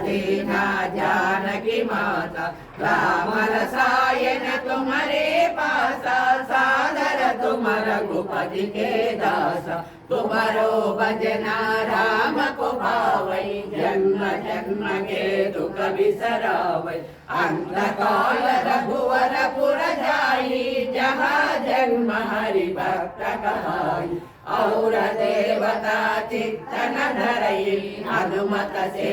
दीना जानकी माता राम रसायन तुम्हारे पासा सादर तुम रघुपति के दासा तुम्हारो भजना राम को भावई जन्म जन्म के दुख बिसरावई अंत काल रघुवर पुर जाई जहाँ जन्म हरि भक्त कहाई और देवता चित्तन धरई हनुमत से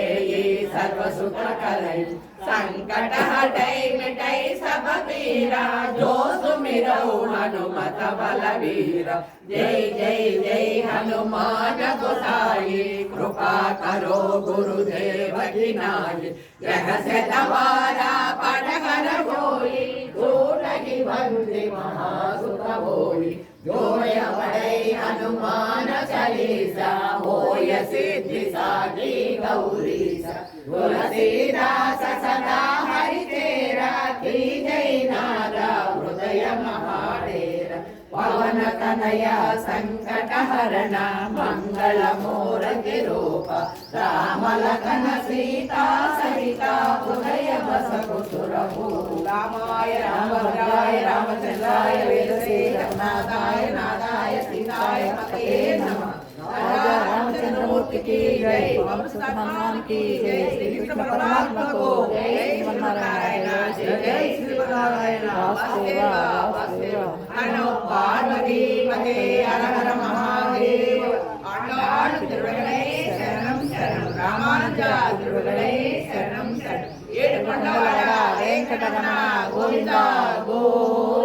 सर्व सुख करई संकट हटई मिटई सब पीरा जो सुमिरौ हनुमत बलवीरा जय जय जय हनुमान गोसाई कृपा करो गुरुदेव की नाई यह से दवारा पढ़ कर होई झूठ की बंदी महासुख होई जोय बड़ई हनुमान चालीसा होय सिद्धि साधी गौरीसा तुलसीदास सदा हरि तेरा की जय नारा हृदय महाडेरा पवन तनया संकट हरणा मंगल मूर्ति रूप राम लखन सीता सहिता उदय बस कुसुर रामाय रामभद्राय रामचंद्राय वेदसे रघुनाथाय नाथाय सीताय पतये नमः। राजा रामचंद्र मूर्ति की जय, भगवान की जय, श्री कृष्ण परमात्मा को जय, श्रीमन्नारायण जय, श्रीमन्नारायण वासुदेवा वासुदेवा। हनो पार्वती पते हर हर महादेव आंडाळ तिरुवडे शरणं शरणं रामानुजा तिरुवडे शरणं शरणं ఏడుకొండలవాడ వెంకటరమణ గోవింద గోవింద।